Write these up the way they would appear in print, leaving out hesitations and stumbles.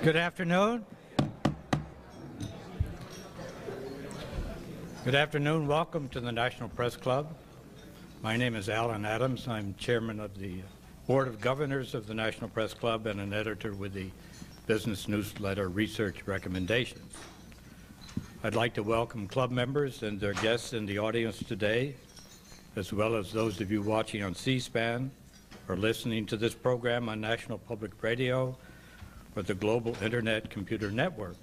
Good afternoon. Good afternoon. Welcome to the National Press Club. My name is Alan Adams. I'm chairman of the Board of Governors of the National Press Club and an editor with the business newsletter Research Recommendations. I'd like to welcome club members and their guests in the audience today, as well as those of you watching on C-SPAN or listening to this program on National Public Radio or the Global Internet Computer Network.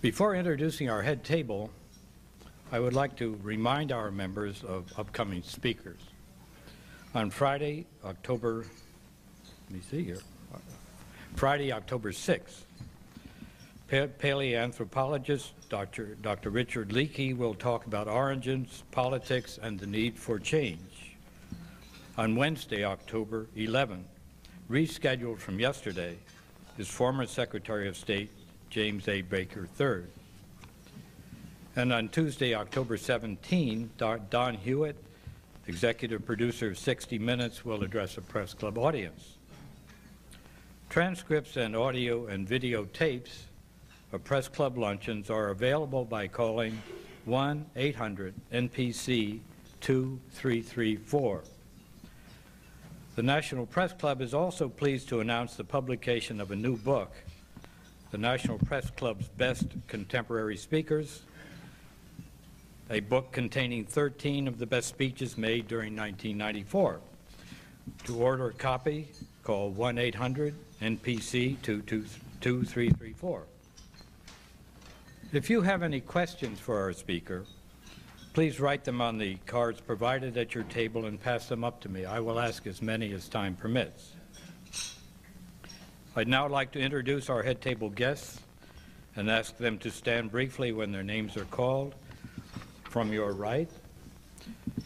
Before introducing our head table, I would like to remind our members of upcoming speakers. On Friday, October 6th, paleoanthropologist Dr. Richard Leakey will talk about origins, politics, and the need for change. On Wednesday, October 11th, rescheduled from yesterday, is former Secretary of State James A. Baker III. And on Tuesday, October 17, Don Hewitt, executive producer of 60 Minutes, will address a press club audience. Transcripts and audio and video tapes of press club luncheons are available by calling 1-800-NPC-2334. The National Press Club is also pleased to announce the publication of a new book, the National Press Club's Best Contemporary Speakers, a book containing 13 of the best speeches made during 1994. To order a copy, call 1-800-NPC-2334. If you have any questions for our speaker, please write them on the cards provided at your table and pass them up to me. I will ask as many as time permits. I'd now like to introduce our head table guests and ask them to stand briefly when their names are called. From your right,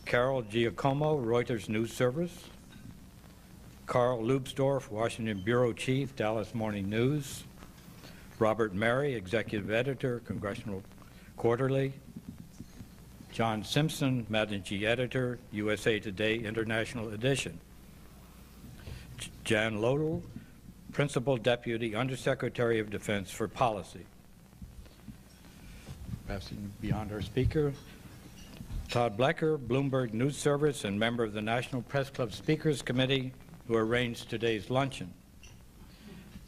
Carol Giacomo, Reuters News Service. Carl Lubsdorff, Washington Bureau Chief, Dallas Morning News. Robert Mary, Executive Editor, Congressional Quarterly. John Simpson, Managing Editor, USA Today International Edition. Jan Lodel, Principal Deputy Undersecretary of Defense for Policy. Passing beyond our speaker, Todd Blecker, Bloomberg News Service and member of the National Press Club Speakers Committee, who arranged today's luncheon.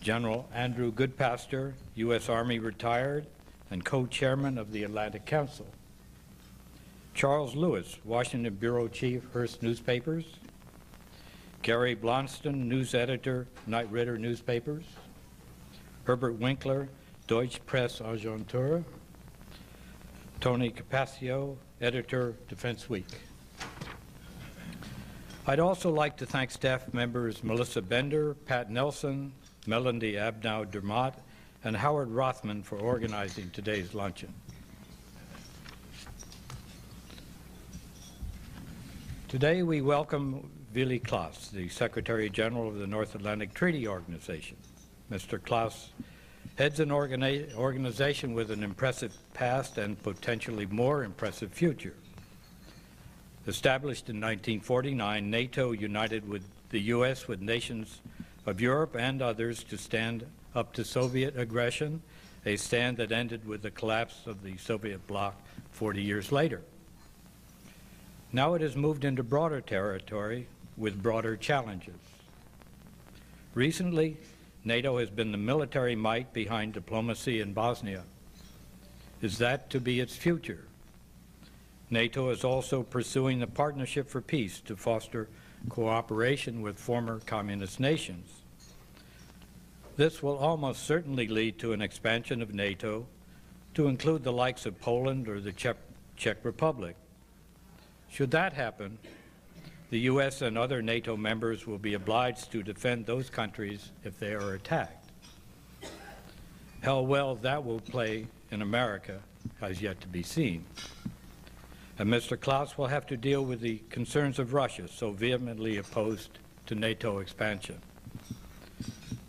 General Andrew Goodpaster, U.S. Army retired and co-chairman of the Atlantic Council. Charles Lewis, Washington Bureau Chief, Hearst Newspapers. Gary Blonston, News Editor, Knight Ridder Newspapers. Herbert Winkler, Deutsche Presse Agentur. Tony Capaccio, Editor, Defense Week. I'd also like to thank staff members Melissa Bender, Pat Nelson, Melanie Abnow-Dermott, and Howard Rothman for organizing today's luncheon. Today we welcome Willy Claes, the Secretary General of the North Atlantic Treaty Organization. Mr. Claes heads an organization with an impressive past and potentially more impressive future. Established in 1949, NATO united with the U.S. with nations of Europe and others to stand up to Soviet aggression, a stand that ended with the collapse of the Soviet bloc 40 years later. Now it has moved into broader territory with broader challenges. Recently, NATO has been the military might behind diplomacy in Bosnia. Is that to be its future? NATO is also pursuing the Partnership for Peace to foster cooperation with former communist nations. This will almost certainly lead to an expansion of NATO to include the likes of Poland or the Czech Republic. Should that happen, the U.S. and other NATO members will be obliged to defend those countries if they are attacked. How well that will play in America has yet to be seen. And Mr. Claes will have to deal with the concerns of Russia, so vehemently opposed to NATO expansion.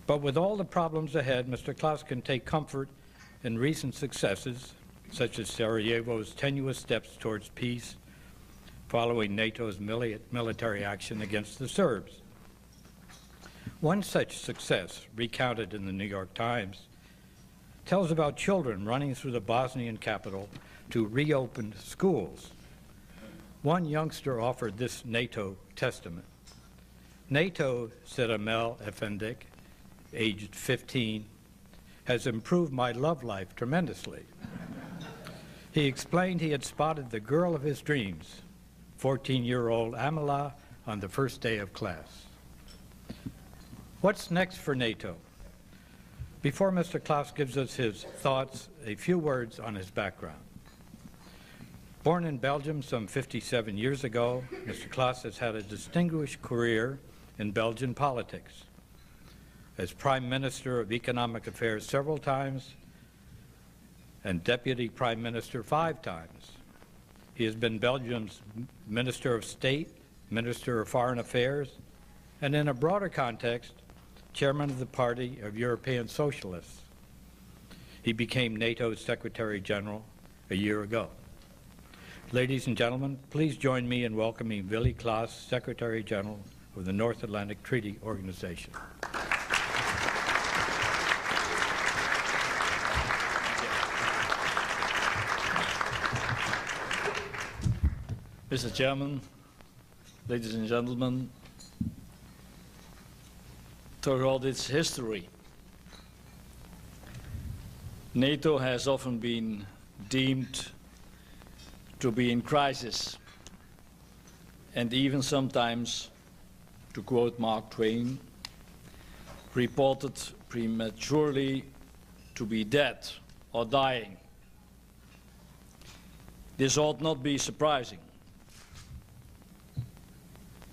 But with all the problems ahead, Mr. Claes can take comfort in recent successes, such as Sarajevo's tenuous steps towards peace, following NATO's military action against the Serbs. One such success, recounted in the New York Times, tells about children running through the Bosnian capital to reopen schools. One youngster offered this NATO testament. NATO, said Amel Efendik, aged 15, has improved my love life tremendously. He explained he had spotted the girl of his dreams, 14-year-old Amela, on the first day of class. What's next for NATO? Before Mr. Claes gives us his thoughts, a few words on his background. Born in Belgium some 57 years ago, Mr. Claes has had a distinguished career in Belgian politics. As Prime Minister of Economic Affairs several times and Deputy Prime Minister 5 times. He has been Belgium's Minister of State, Minister of Foreign Affairs, and in a broader context, Chairman of the Party of European Socialists. He became NATO's Secretary General a year ago. Ladies and gentlemen, please join me in welcoming Willy Claes, Secretary General of the North Atlantic Treaty Organization. Mr. Chairman, ladies and gentlemen, throughout its history, NATO has often been deemed to be in crisis, and even sometimes, to quote Mark Twain, reported prematurely to be dead or dying. This ought not be surprising.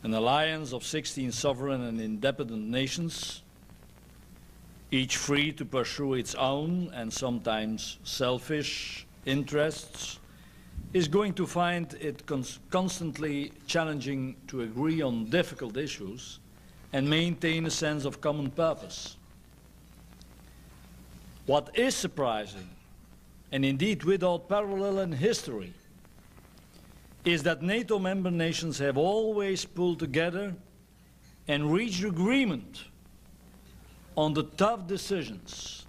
An alliance of 16 sovereign and independent nations, each free to pursue its own and sometimes selfish interests, is going to find it constantly challenging to agree on difficult issues and maintain a sense of common purpose. What is surprising, and indeed without parallel in history, is that NATO member nations have always pulled together and reached agreement on the tough decisions,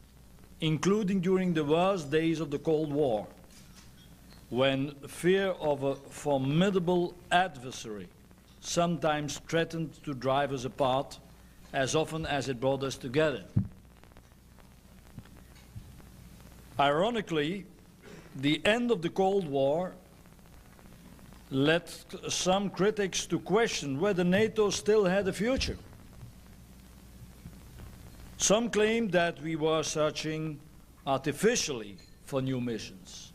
including during the worst days of the Cold War, when fear of a formidable adversary sometimes threatened to drive us apart as often as it brought us together. Ironically, the end of the Cold War led some critics to question whether NATO still had a future. Some claimed that we were searching artificially for new missions,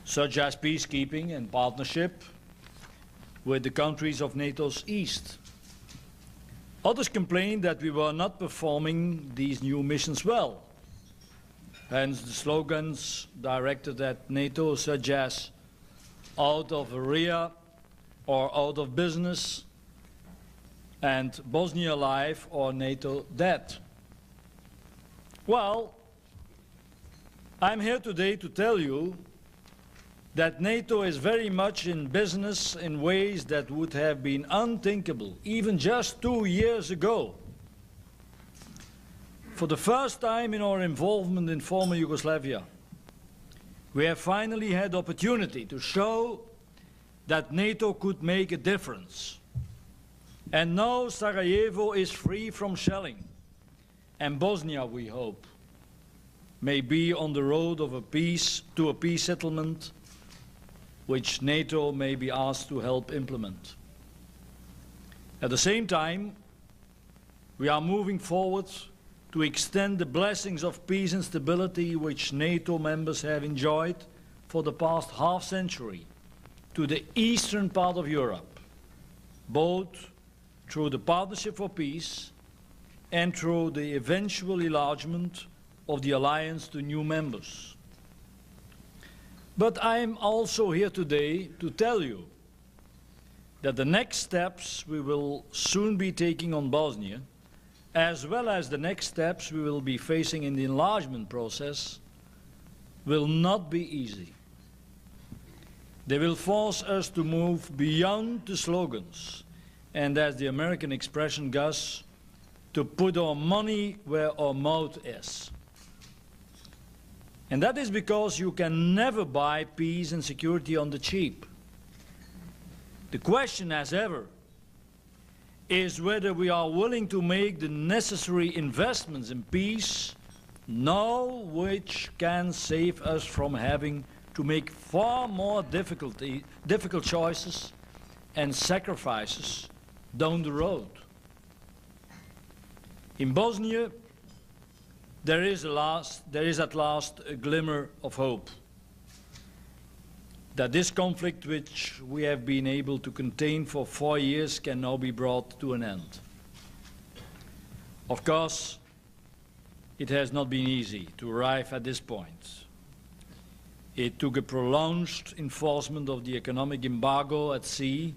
such as peacekeeping and partnership with the countries of NATO's east. Others complained that we were not performing these new missions well. Hence the slogans directed at NATO, such as out of area or out of business, and Bosnia alive or NATO dead. Well, I'm here today to tell you that NATO is very much in business in ways that would have been unthinkable even just 2 years ago. For the first time in our involvement in former Yugoslavia, we have finally had the opportunity to show that NATO could make a difference. And now Sarajevo is free from shelling, and Bosnia, we hope, may be on the road of a peace settlement, which NATO may be asked to help implement. At the same time, we are moving forward to extend the blessings of peace and stability which NATO members have enjoyed for the past half-century to the eastern part of Europe, both through the Partnership for Peace and through the eventual enlargement of the alliance to new members. But I am also here today to tell you that the next steps we will soon be taking on Bosnia, as well as the next steps we will be facing in the enlargement process, will not be easy. They will force us to move beyond the slogans, and as the American expression goes, to put our money where our mouth is. And that is because you can never buy peace and security on the cheap. The question, as ever, is whether we are willing to make the necessary investments in peace now, which can save us from having to make far more difficult choices and sacrifices down the road. In Bosnia, there is at last a glimmer of hope that this conflict, which we have been able to contain for 4 years, can now be brought to an end. Of course, it has not been easy to arrive at this point. It took a prolonged enforcement of the economic embargo at sea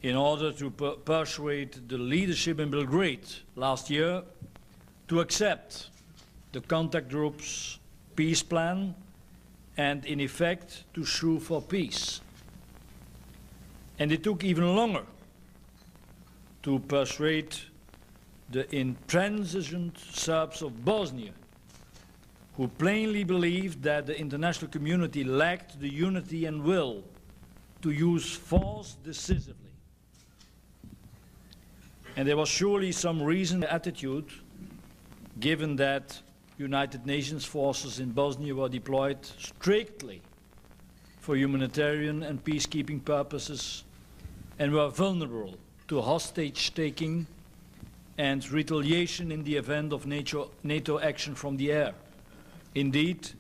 in order to persuade the leadership in Belgrade last year to accept the contact group's peace plan and, in effect, to sue for peace. And it took even longer to persuade the intransigent Serbs of Bosnia, who plainly believed that the international community lacked the unity and will to use force decisively. And there was surely some reason for the attitude, given that United Nations forces in Bosnia were deployed strictly for humanitarian and peacekeeping purposes and were vulnerable to hostage-taking and retaliation in the event of NATO action from the air. Indeed,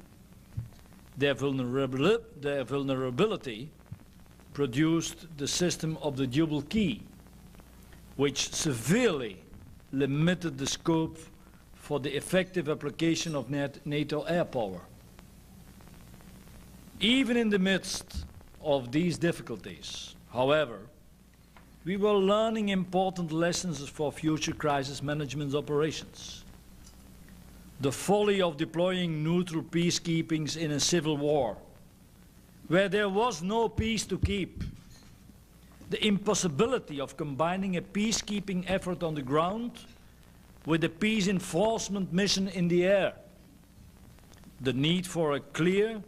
their vulnerability produced the system of the double key, which severely limited the scope for the effective application of NATO air power. Even in the midst of these difficulties, however, we were learning important lessons for future crisis management operations. The folly of deploying neutral peacekeepings in a civil war, where there was no peace to keep. The impossibility of combining a peacekeeping effort on the ground with a peace enforcement mission in the air. The need for a clear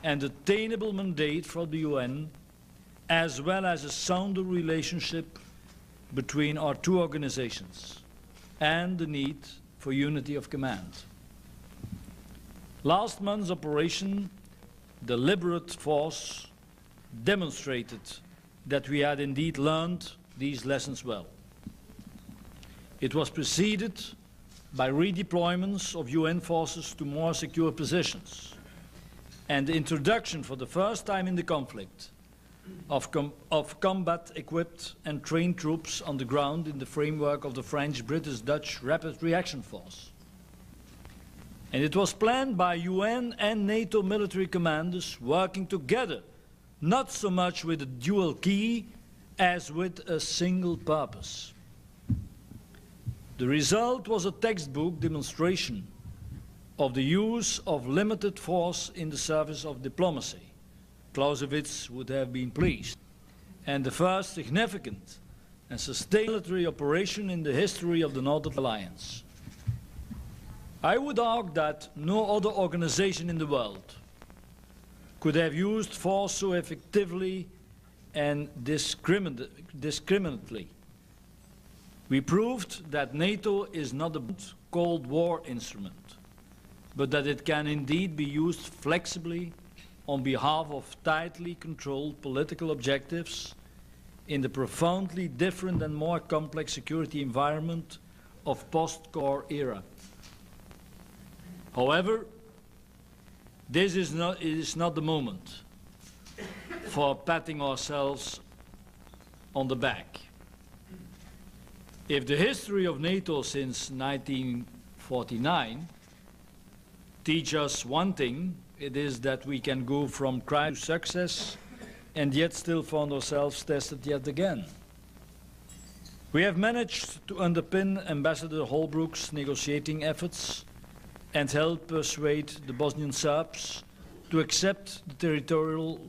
and attainable mandate from the UN, as well as a sounder relationship between our two organizations, and the need for unity of command. Last month's operation, Deliberate Force, demonstrated that we had indeed learned these lessons well. It was preceded by redeployments of UN forces to more secure positions and the introduction for the first time in the conflict of combat-equipped and trained troops on the ground in the framework of the French-British-Dutch Rapid Reaction Force. And it was planned by UN and NATO military commanders working together, not so much with a dual key as with a single purpose. The result was a textbook demonstration of the use of limited force in the service of diplomacy. Clausewitz would have been pleased. And the first significant and sustained military operation in the history of the North Atlantic Alliance. I would argue that no other organization in the world could have used force so effectively and discriminately. We proved that NATO is not a Cold War instrument, but that it can indeed be used flexibly on behalf of tightly controlled political objectives in the profoundly different and more complex security environment of post-war era. However, this is not the moment for patting ourselves on the back. If the history of NATO since 1949 teaches us one thing, it is that we can go from crime to success and yet still find ourselves tested yet again. We have managed to underpin Ambassador Holbrooke's negotiating efforts and help persuade the Bosnian Serbs to accept the territorial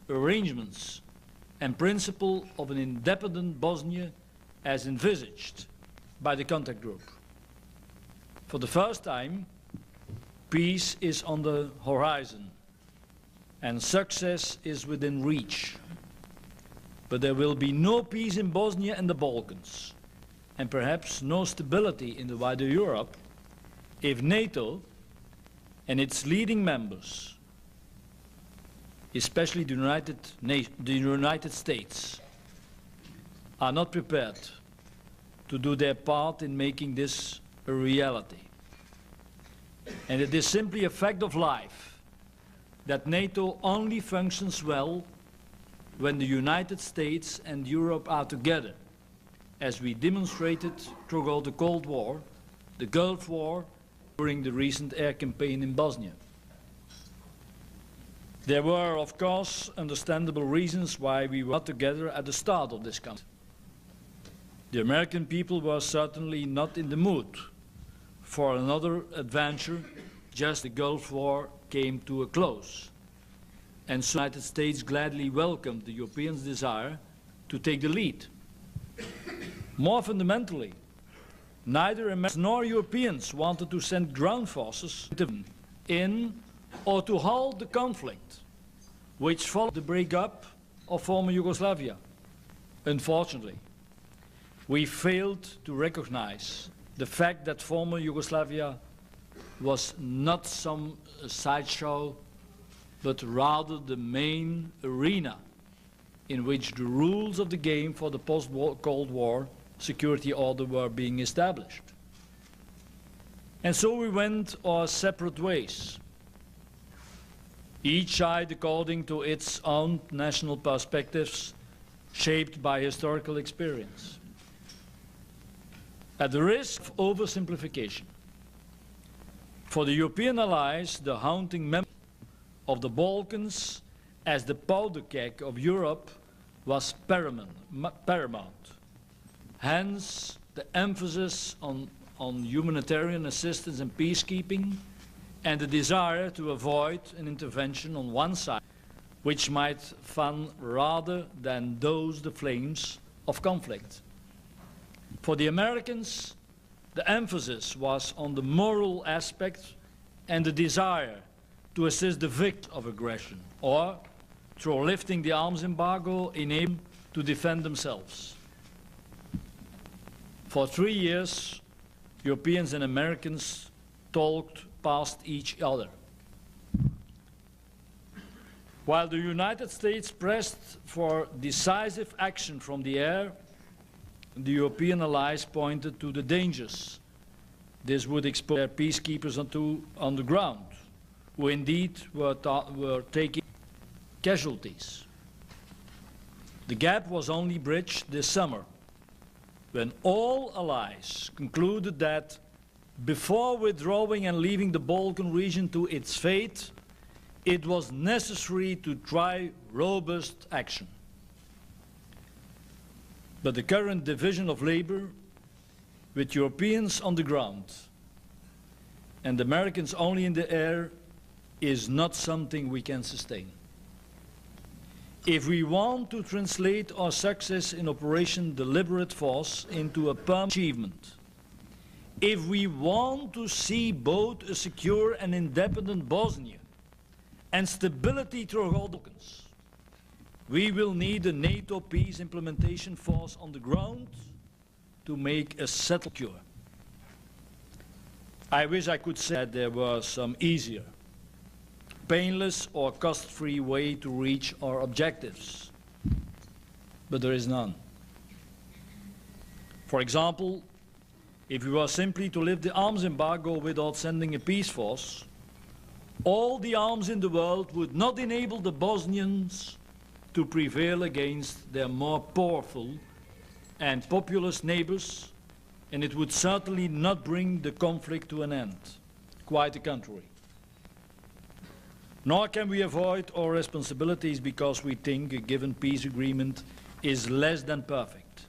arrangements and principle of an independent Bosnia as envisaged by the contact group. For the first time, peace is on the horizon and success is within reach. But there will be no peace in Bosnia and the Balkans, and perhaps no stability in the wider Europe, if NATO and its leading members, especially the United States, are not prepared to do their part in making this a reality. And it is simply a fact of life that NATO only functions well when the United States and Europe are together, as we demonstrated throughout the Cold War, the Gulf War, during the recent air campaign in Bosnia. There were, of course, understandable reasons why we were not together at the start of this conflict. The American people were certainly not in the mood for another adventure just as the Gulf War came to a close. And so the United States gladly welcomed the Europeans' desire to take the lead. More fundamentally, neither Americans nor Europeans wanted to send ground forces in or to halt the conflict, which followed the breakup of former Yugoslavia. Unfortunately, we failed to recognize the fact that former Yugoslavia was not some sideshow, but rather the main arena in which the rules of the game for the post-Cold War security order were being established. And so we went our separate ways, each side according to its own national perspectives, shaped by historical experience. At the risk of oversimplification, for the European allies, the haunting memory of the Balkans as the powder keg of Europe was paramount. Hence, the emphasis on humanitarian assistance and peacekeeping, and the desire to avoid an intervention on one side, which might fan rather than douse the flames of conflict. For the Americans, the emphasis was on the moral aspect and the desire to assist the victims of aggression, or, through lifting the arms embargo, enable them to defend themselves. For 3 years, Europeans and Americans talked past each other. While the United States pressed for decisive action from the air, the European allies pointed to the dangers this would expose their peacekeepers on the ground, who indeed were taking casualties. The gap was only bridged this summer, when all allies concluded that before withdrawing and leaving the Balkan region to its fate, it was necessary to try robust action. But the current division of labor, with Europeans on the ground and Americans only in the air, is not something we can sustain. If we want to translate our success in Operation Deliberate Force into a permanent achievement, if we want to see both a secure and independent Bosnia and stability throughout the Balkans, we will need a NATO peace implementation force on the ground to make a settled cure. I wish I could say that there was some easier, painless or cost-free way to reach our objectives, but there is none. For example, if we were simply to lift the arms embargo without sending a peace force, all the arms in the world would not enable the Bosnians to prevail against their more powerful and populous neighbors, and it would certainly not bring the conflict to an end. Quite the contrary. Nor can we avoid our responsibilities because we think a given peace agreement is less than perfect.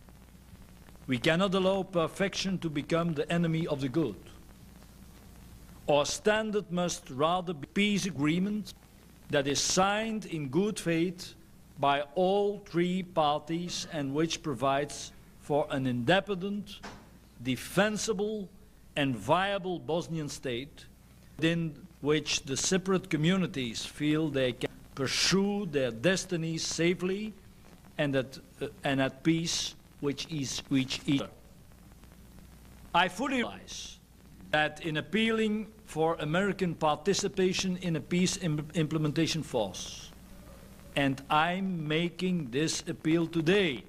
We cannot allow perfection to become the enemy of the good. Our standard must rather be a peace agreement that is signed in good faith by all three parties and which provides for an independent, defensible and viable Bosnian state within which the separate communities feel they can pursue their destinies safely and at peace with each other. I fully realize that in appealing for American participation in a peace implementation force, and I'm making this appeal today,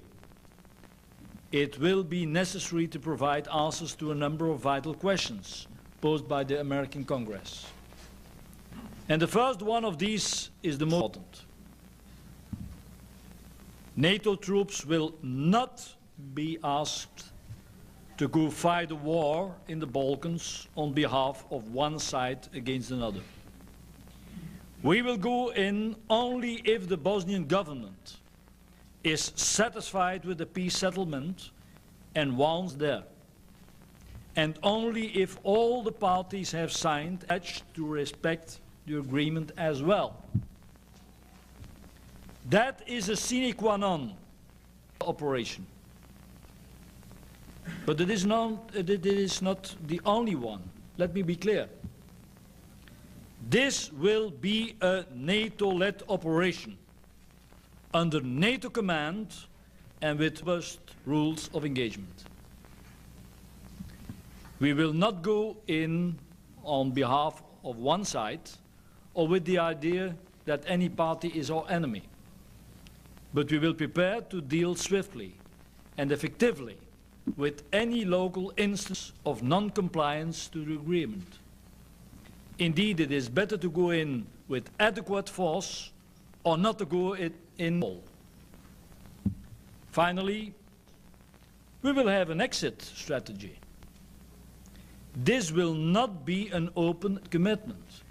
it will be necessary to provide answers to a number of vital questions posed by the American Congress. And the first one of these is the most important. NATO troops will not be asked to go fight a war in the Balkans on behalf of one side against another. We will go in only if the Bosnian government is satisfied with the peace settlement and wants there, and only if all the parties have signed a pledge to respect the agreement as well. That is a sine qua non operation. But it is not the only one. Let me be clear. This will be a NATO-led operation under NATO command and with robust rules of engagement. We will not go in on behalf of one side or with the idea that any party is our enemy. But we will prepare to deal swiftly and effectively with any local instance of non-compliance to the agreement. Indeed, it is better to go in with adequate force or not to go in at all. Finally, we will have an exit strategy. This will not be an open commitment.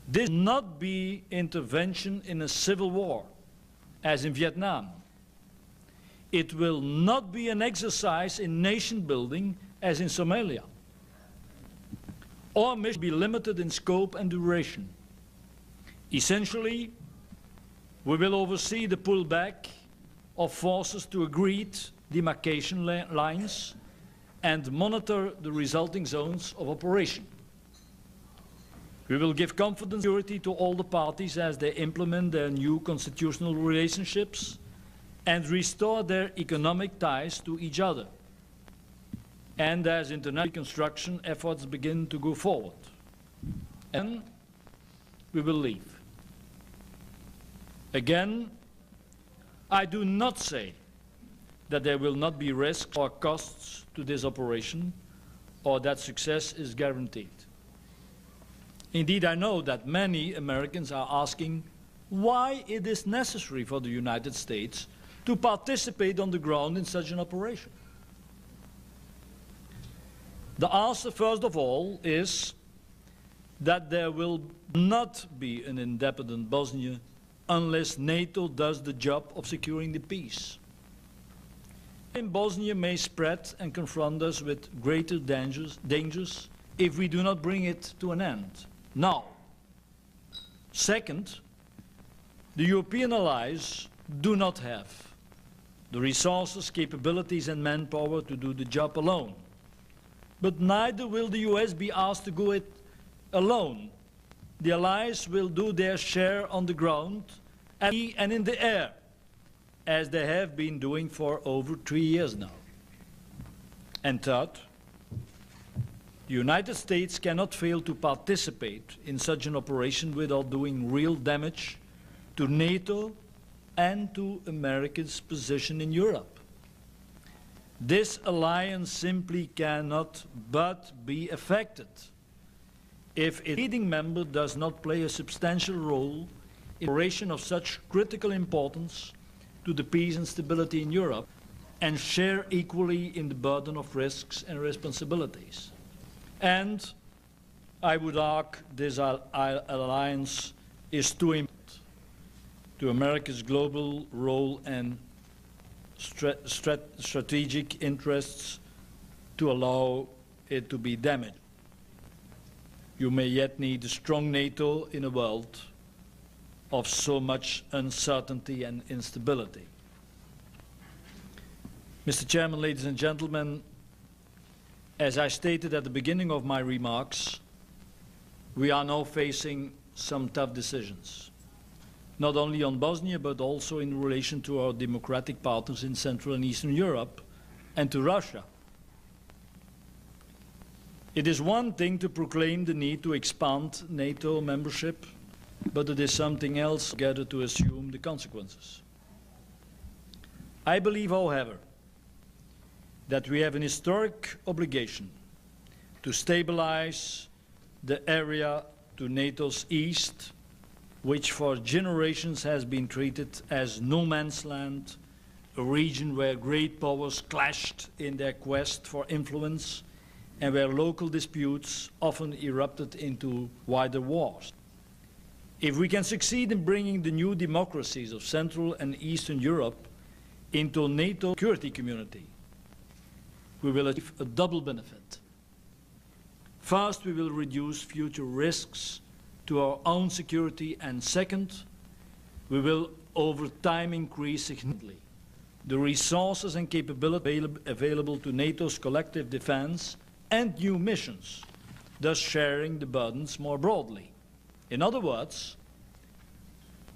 This will not be intervention in a civil war, as in Vietnam. It will not be an exercise in nation building, as in Somalia. Our mission will be limited in scope and duration. Essentially, we will oversee the pullback of forces to agreed demarcation lines and monitor the resulting zones of operation. We will give confidence and security to all the parties as they implement their new constitutional relationships and restore their economic ties to each other, and as international reconstruction efforts begin to go forward. And we will leave. Again, I do not say that there will not be risks or costs to this operation, or that success is guaranteed. Indeed, I know that many Americans are asking why it is necessary for the United States to participate on the ground in such an operation. The answer, first of all, is that there will not be an independent Bosnia unless NATO does the job of securing the peace. In Bosnia may spread and confront us with greater dangers if we do not bring it to an end now. Second, the European allies do not have the resources, capabilities and manpower to do the job alone. But neither will the US be asked to go it alone. The allies will do their share on the ground and in the air, as they have been doing for over 3 years now. And third, the United States cannot fail to participate in such an operation without doing real damage to NATO and to America's position in Europe. This alliance simply cannot but be affected if its leading member does not play a substantial role in an operation of such critical importance to the peace and stability in Europe and share equally in the burden of risks and responsibilities. And I would argue this alliance is too important to America's global role and strategic interests to allow it to be damaged. You may yet need a strong NATO in a world of so much uncertainty and instability. Mr. Chairman, ladies and gentlemen, as I stated at the beginning of my remarks, we are now facing some tough decisions, not only on Bosnia, but also in relation to our democratic partners in Central and Eastern Europe and to Russia. It is one thing to proclaim the need to expand NATO membership, but it is something else together to assume the consequences. I believe, however, that we have an historic obligation to stabilize the area to NATO's east, which for generations has been treated as no man's land, a region where great powers clashed in their quest for influence and where local disputes often erupted into wider wars. If we can succeed in bringing the new democracies of Central and Eastern Europe into NATO security community, we will achieve a double benefit. First, we will reduce future risks to our own security, and second, we will over time increase significantly the resources and capability available to NATO's collective defense and new missions, thus sharing the burdens more broadly. In other words,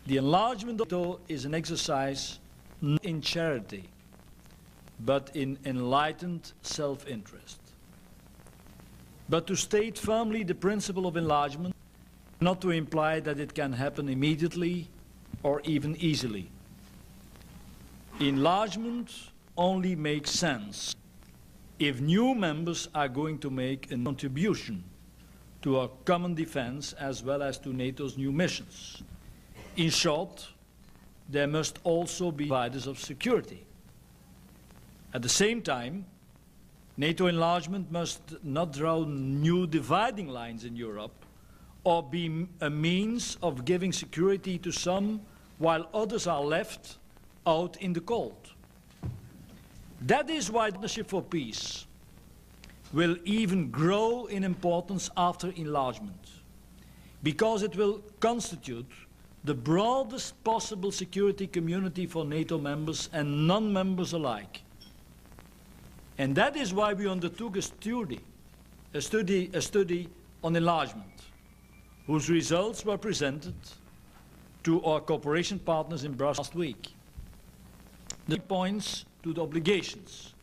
the enlargement of NATO is an exercise not in charity, but in enlightened self-interest. But to state firmly the principle of enlargement, not to imply that it can happen immediately or even easily. Enlargement only makes sense if new members are going to make a contribution to our common defense as well as to NATO's new missions. In short, there must also be providers of security. At the same time, NATO enlargement must not draw new dividing lines in Europe or be a means of giving security to some while others are left out in the cold. That is why the Partnership for Peace will even grow in importance after enlargement, because it will constitute the broadest possible security community for NATO members and non-members alike. And that is why we undertook a study on enlargement, whose results were presented to our cooperation partners in Brussels last week. The points to the obligations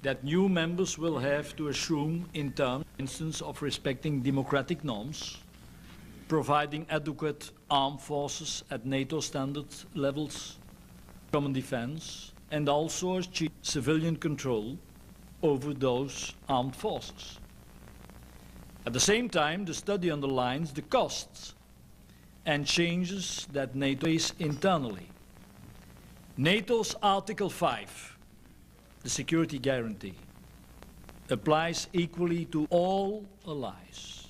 that new members will have to assume in terms, for instance, of respecting democratic norms, providing adequate armed forces at NATO standard levels, common defense, and also achieve civilian control over those armed forces. At the same time, the study underlines the costs and changes that NATO faces internally. NATO's Article 5, the security guarantee, applies equally to all allies.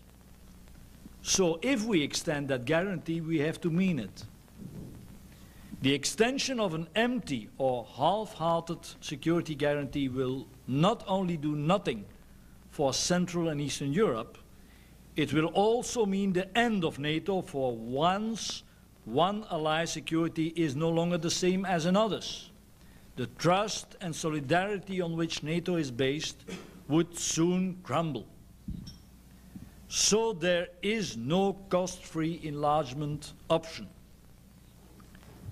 So if we extend that guarantee, we have to mean it. The extension of an empty or half-hearted security guarantee will not only do nothing for Central and Eastern Europe, it will also mean the end of NATO, for once one ally's security is no longer the same as another's. The trust and solidarity on which NATO is based would soon crumble. So there is no cost-free enlargement option.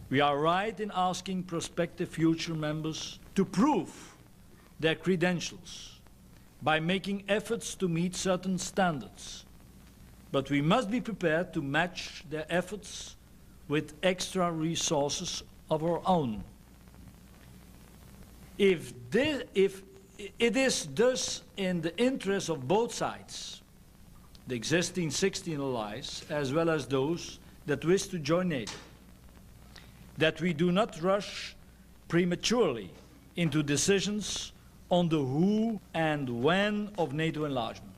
We are right in asking prospective future members to prove their credentials by making efforts to meet certain standards. But we must be prepared to match their efforts with extra resources of our own. If it is thus in the interest of both sides, the existing 16 allies as well as those that wish to join NATO, that we do not rush prematurely into decisions on the who and when of NATO enlargement.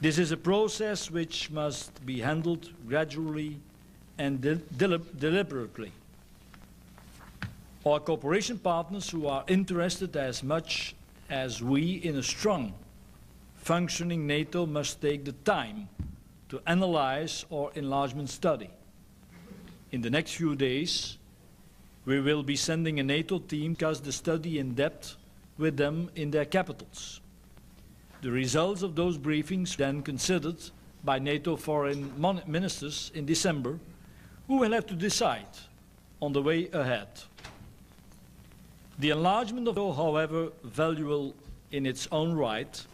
This is a process which must be handled gradually and deliberately. Our cooperation partners who are interested as much as we in a strong, functioning NATO must take the time to analyze our enlargement study. In the next few days, we will be sending a NATO team to discuss the study in depth with them in their capitals. The results of those briefings then considered by NATO foreign ministers in December, who will have to decide on the way ahead. The enlargement of NATO, however valuable in its own right,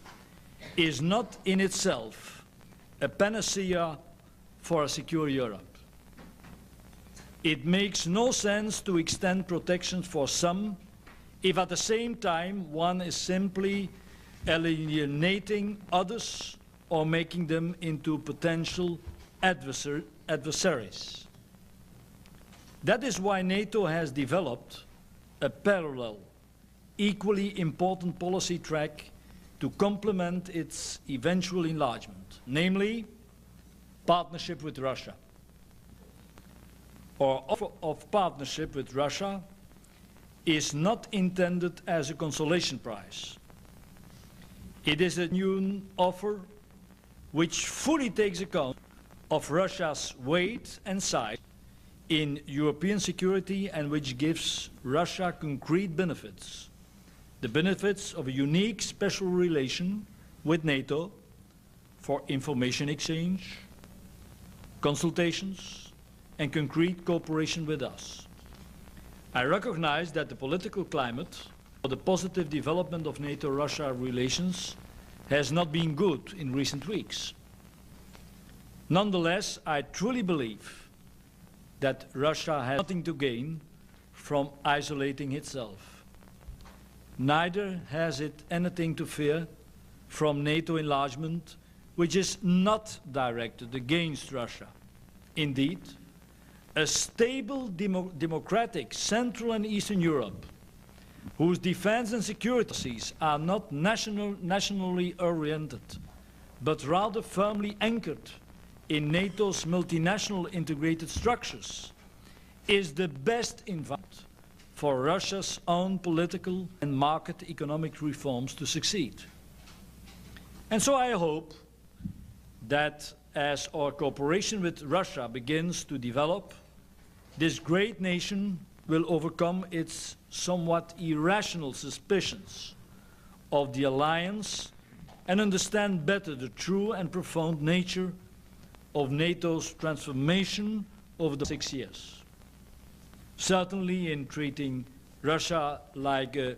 is not in itself a panacea for a secure Europe. It makes no sense to extend protections for some if at the same time one is simply alienating others or making them into potential adversaries. That is why NATO has developed a parallel, equally important policy track to complement its eventual enlargement, namely partnership with Russia. Our offer of partnership with Russia is not intended as a consolation prize. It is a new offer which fully takes account of Russia's weight and size in European security and which gives Russia concrete benefits. The benefits of a unique special relation with NATO for information exchange, consultations, and concrete cooperation with us. I recognize that the political climate for the positive development of NATO-Russia relations has not been good in recent weeks. Nonetheless, I truly believe that Russia has nothing to gain from isolating itself. Neither has it anything to fear from NATO enlargement, which is not directed against Russia. Indeed, a stable democratic Central and Eastern Europe, whose defense and security policies are not nationally oriented, but rather firmly anchored in NATO's multinational integrated structures, is the best environment for Russia's own political and market economic reforms to succeed. And so I hope that as our cooperation with Russia begins to develop, this great nation will overcome its somewhat irrational suspicions of the alliance and understand better the true and profound nature of NATO's transformation over the 6 years. Certainly in treating Russia like a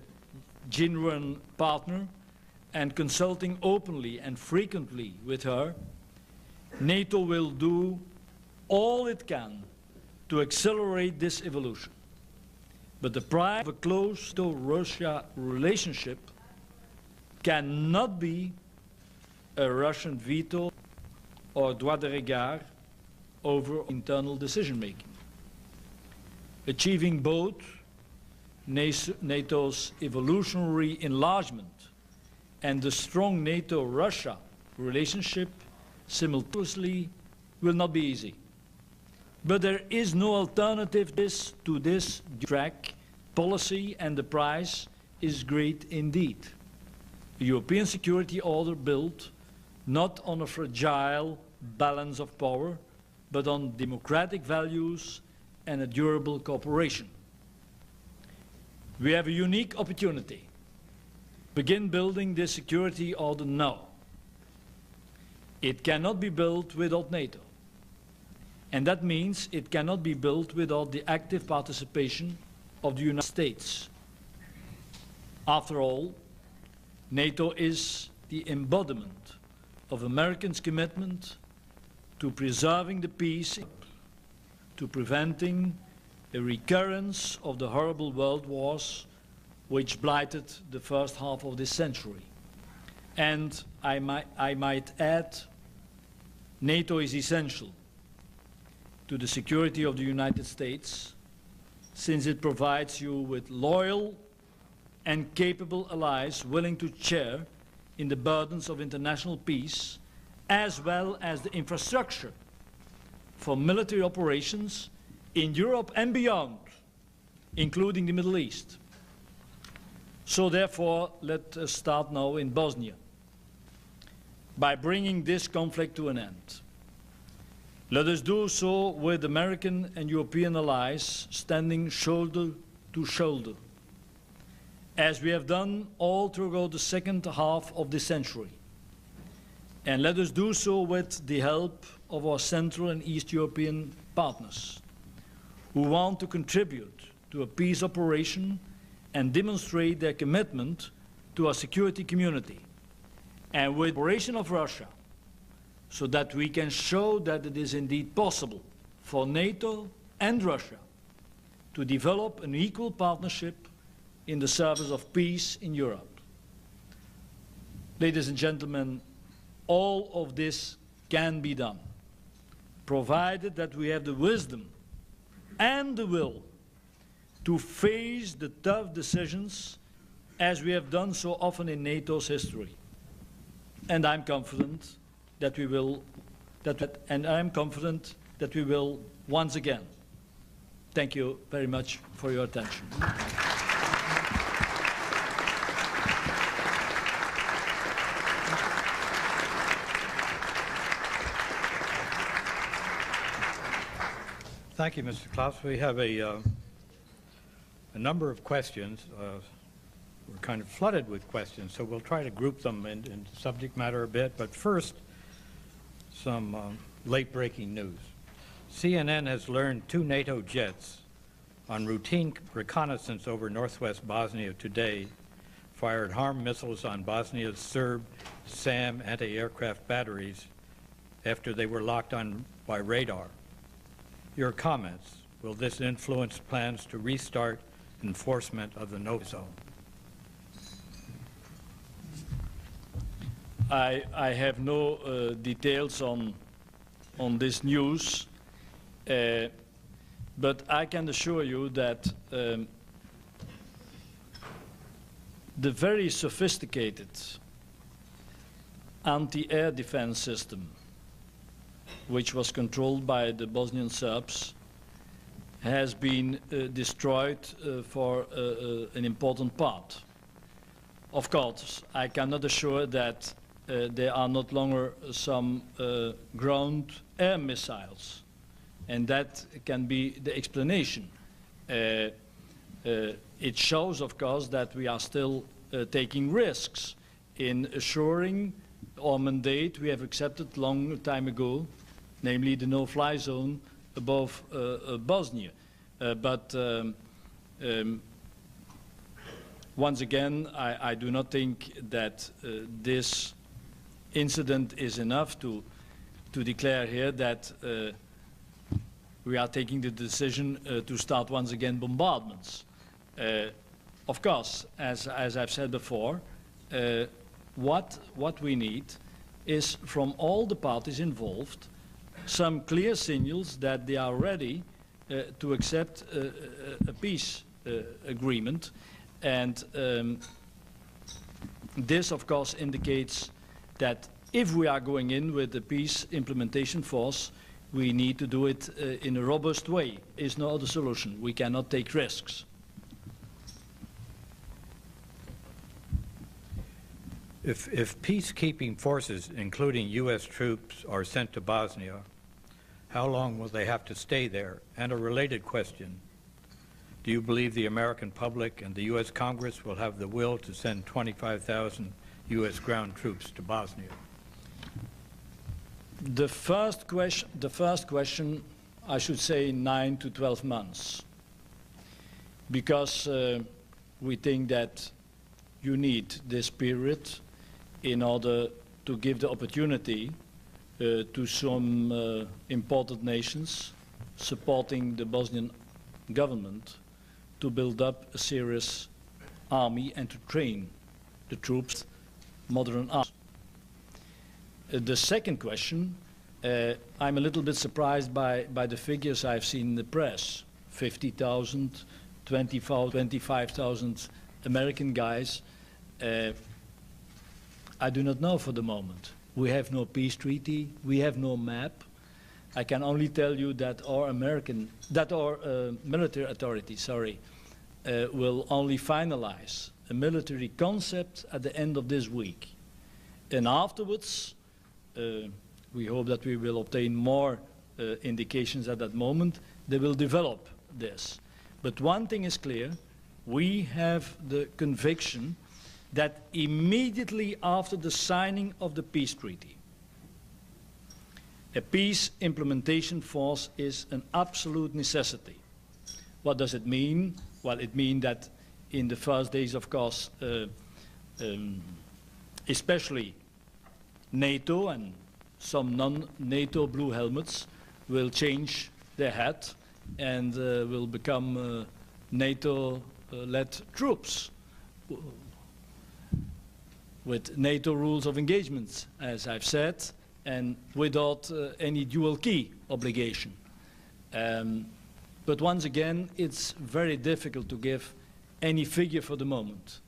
genuine partner and consulting openly and frequently with her, NATO will do all it can to accelerate this evolution. But the price of a close NATO-Russia relationship cannot be a Russian veto or droit de regard over internal decision-making. Achieving both NATO's evolutionary enlargement and the strong NATO-Russia relationship simultaneously will not be easy. But there is no alternative to this track policy, and the price is great indeed. A European security order built not on a fragile balance of power, but on democratic values and a durable cooperation. We have a unique opportunity to begin building this security order now. It cannot be built without NATO. And that means it cannot be built without the active participation of the United States. After all, NATO is the embodiment of Americans' commitment to preserving the peace, to preventing a recurrence of the horrible world wars which blighted the first half of this century. And I might add, NATO is essential to the security of the United States, since it provides you with loyal and capable allies willing to share in the burdens of international peace, as well as the infrastructure for military operations in Europe and beyond, including the Middle East. So therefore, let us start now in Bosnia by bringing this conflict to an end. Let us do so with American and European allies standing shoulder to shoulder, as we have done all throughout the second half of this century. And let us do so with the help of our Central and East European partners, who want to contribute to a peace operation and demonstrate their commitment to our security community, and with the cooperation of Russia, so that we can show that it is indeed possible for NATO and Russia to develop an equal partnership in the service of peace in Europe. Ladies and gentlemen, all of this can be done, provided that we have the wisdom and the will to face the tough decisions as we have done so often in NATO's history. And I'm confident that we will, once again. Thank you very much for your attention. Thank you, Mr. Claes. We have a number of questions. We're kind of flooded with questions, so we'll try to group them in subject matter a bit. But first, some late-breaking news. CNN has learned 2 NATO jets on routine reconnaissance over northwest Bosnia today fired harm missiles on Bosnia's Serb SAM anti-aircraft batteries after they were locked on by radar. Your comments, will this influence plans to restart enforcement of the no zone? I have no details on this news, but I can assure you that the very sophisticated anti-air defense system, which was controlled by the Bosnian Serbs, has been destroyed for an important part. Of course, I cannot assure that there are not longer some ground air missiles, and that can be the explanation. It shows, of course, that we are still taking risks in assuring our mandate we have accepted long time ago, namely the no-fly zone above Bosnia. Once again, I do not think that this incident is enough to declare here that we are taking the decision to start once again bombardments. Of course, as I've said before, what we need is from all the parties involved some clear signals that they are ready to accept a peace agreement. And this, of course, indicates that if we are going in with the peace implementation force, we need to do it in a robust way. There is no other solution. We cannot take risks. If peacekeeping forces, including U.S. troops, are sent to Bosnia, how long will they have to stay there? And a related question, do you believe the American public and the U.S. Congress will have the will to send 25,000 U.S. ground troops to Bosnia? The first question, I should say 9 to 12 months, because we think that you need this period in order to give the opportunity to some important nations supporting the Bosnian government to build up a serious army and to train the troops modern arms. The second question, I'm a little bit surprised by the figures I've seen in the press. 50,000, 25,000 American guys. I do not know for the moment. We have no peace treaty, we have no map. I can only tell you that our military authorities, will only finalize a military concept at the end of this week. And afterwards, we hope that we will obtain more indications at that moment. They will develop this. But one thing is clear, we have the conviction that immediately after the signing of the peace treaty, a peace implementation force is an absolute necessity. What does it mean? Well, it means that in the first days, of course, especially NATO and some non-NATO blue helmets will change their hat and will become NATO-led troops with NATO rules of engagement, as I've said, and without any dual key obligation. But once again, it's very difficult to give any figure for the moment.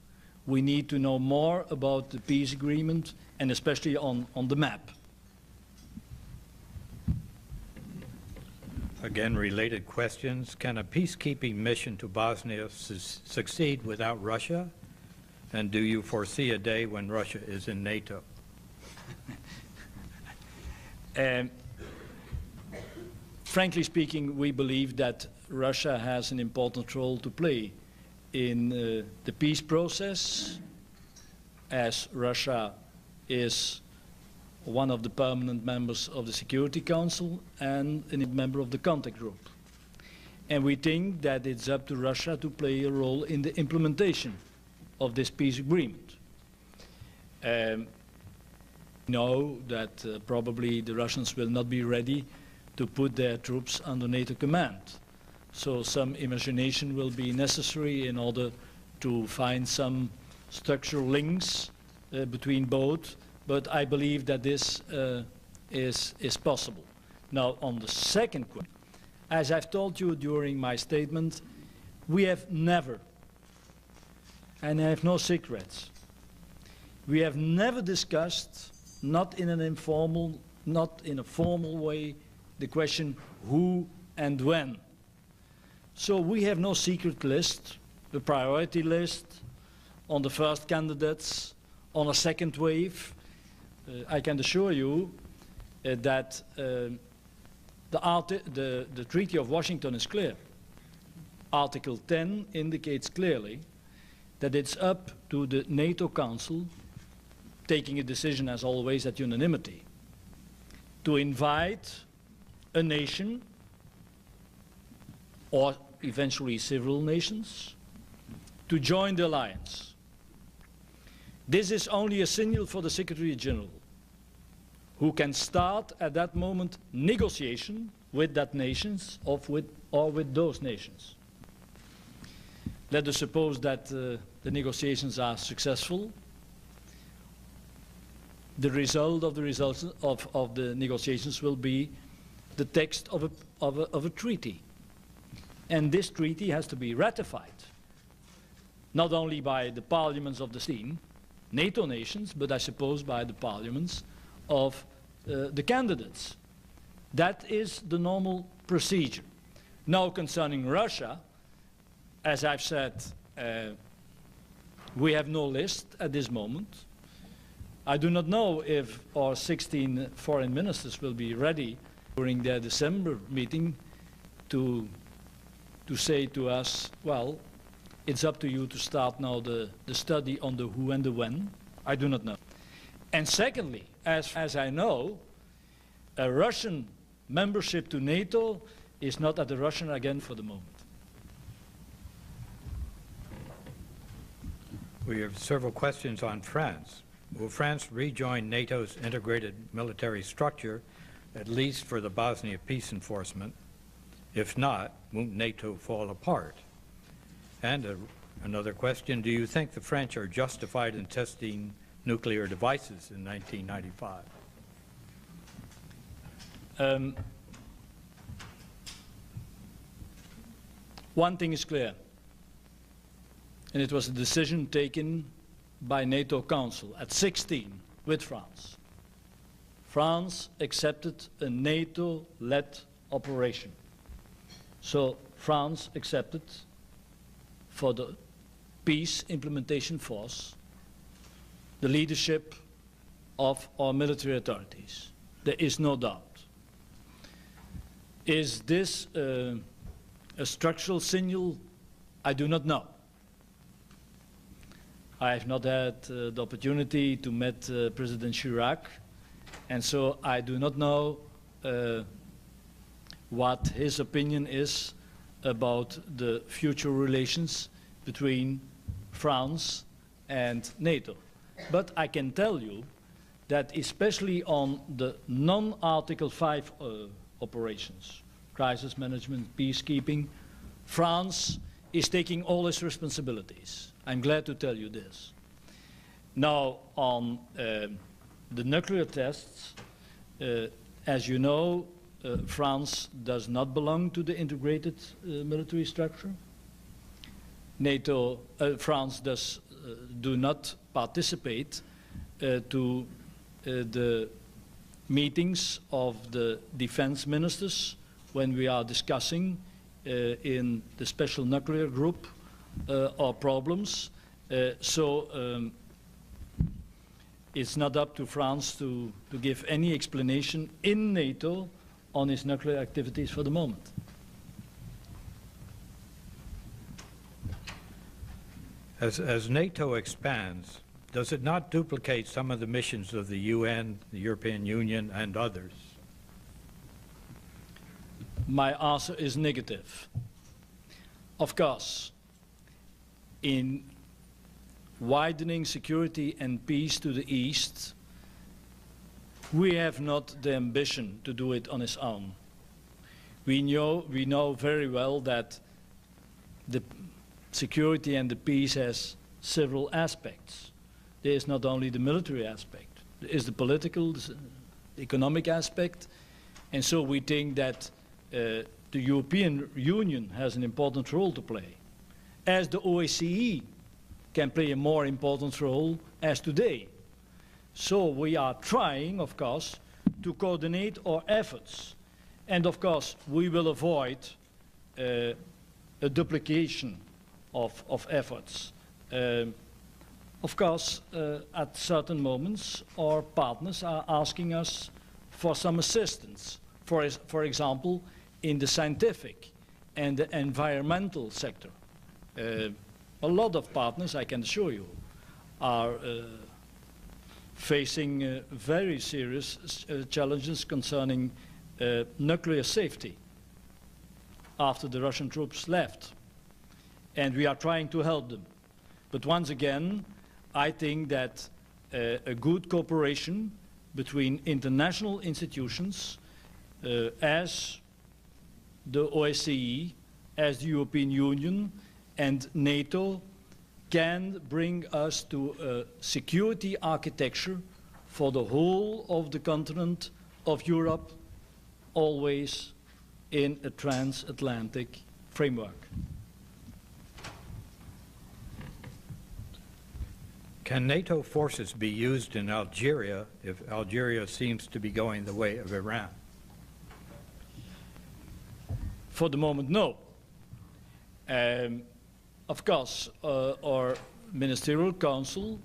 We need to know more about the peace agreement and especially on the map. Again, related questions. Can a peacekeeping mission to Bosnia succeed without Russia? And do you foresee a day when Russia is in NATO? Frankly speaking, we believe that Russia has an important role to play in the peace process, as Russia is one of the permanent members of the Security Council and a member of the contact group. And we think that it's up to Russia to play a role in the implementation of this peace agreement. We know that probably the Russians will not be ready to put their troops under NATO command. So some imagination will be necessary in order to find some structural links between both, but I believe that this is possible. Now, on the second question, as I've told you during my statement, we have never, and I have no secrets, we have never discussed, not in an informal, not in a formal way, the question who and when. So we have no secret list, the priority list, on the first candidates, on a second wave. I can assure you that the Treaty of Washington is clear. Article 10 indicates clearly that it's up to the NATO Council, taking a decision as always at unanimity, to invite a nation, or eventually several nations, to join the alliance. This is only a signal for the Secretary General, who can start at that moment negotiation with that nations or with those nations. Let us suppose that the negotiations are successful. The result of the negotiations will be the text of a treaty. And this treaty has to be ratified, not only by the parliaments of the 16 NATO nations, but I suppose by the parliaments of the candidates. That is the normal procedure. Now, concerning Russia, as I've said, we have no list at this moment. I do not know if our 16 foreign ministers will be ready during their December meeting to say to us, well, it's up to you to start now the study on the who and the when. I do not know. And secondly, as I know, a Russian membership to NATO is not at the Russian agenda for the moment. We have several questions on France. Will France rejoin NATO's integrated military structure, at least for the Bosnia peace enforcement? If not, won't NATO fall apart? And another question, do you think the French are justified in testing nuclear devices in 1995? One thing is clear, and it was a decision taken by NATO Council at 16 with France. France accepted a NATO-led operation. So France accepted for the peace implementation force the leadership of our military authorities. There is no doubt. Is this a structural signal? I do not know. I have not had the opportunity to meet President Chirac, and so I do not know what his opinion is about the future relations between France and NATO. But I can tell you that especially on the non-Article 5 operations, crisis management, peacekeeping, France is taking all its responsibilities. I'm glad to tell you this. Now, on the nuclear tests, as you know, France does not belong to the integrated military structure. France does do not participate to the meetings of the defense ministers when we are discussing in the special nuclear group our problems. So it's not up to France to give any explanation in NATO on its nuclear activities for the moment. As NATO expands, does it not duplicate some of the missions of the UN, the European Union, and others? My answer is negative. Of course, in widening security and peace to the east, we have not the ambition to do it on its own. We know very well that the security and the peace has several aspects. There is not only the military aspect, there is the political, the economic aspect, and so we think that the European Union has an important role to play, as the OSCE can play a more important role as today. So we are trying, of course, to coordinate our efforts. And of course, we will avoid a duplication of efforts. Of course, at certain moments, our partners are asking us for some assistance. For example, in the scientific and the environmental sector. A lot of partners, I can assure you, are facing very serious challenges concerning nuclear safety after the Russian troops left. And we are trying to help them. But once again, I think that a good cooperation between international institutions as the OSCE, as the European Union, and NATO can bring us to a security architecture for the whole of the continent of Europe, always in a transatlantic framework. Can NATO forces be used in Algeria if Algeria seems to be going the way of Iran? For the moment, no. Of course, our Ministerial Council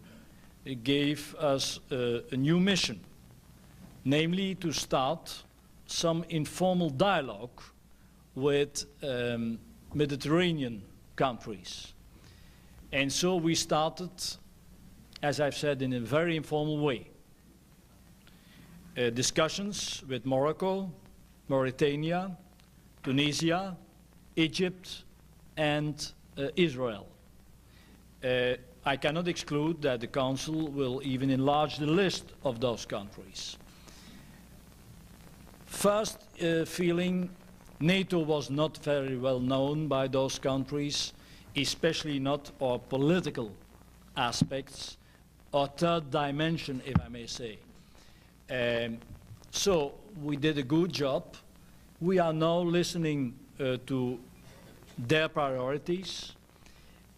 gave us a new mission, namely to start some informal dialogue with Mediterranean countries. And so we started, as I've said, in a very informal way. Discussions with Morocco, Mauritania, Tunisia, Egypt, and Israel. I cannot exclude that the Council will even enlarge the list of those countries. First feeling, NATO was not very well known by those countries, especially not our political aspects, or third dimension, if I may say. So we did a good job. We are now listening to their priorities,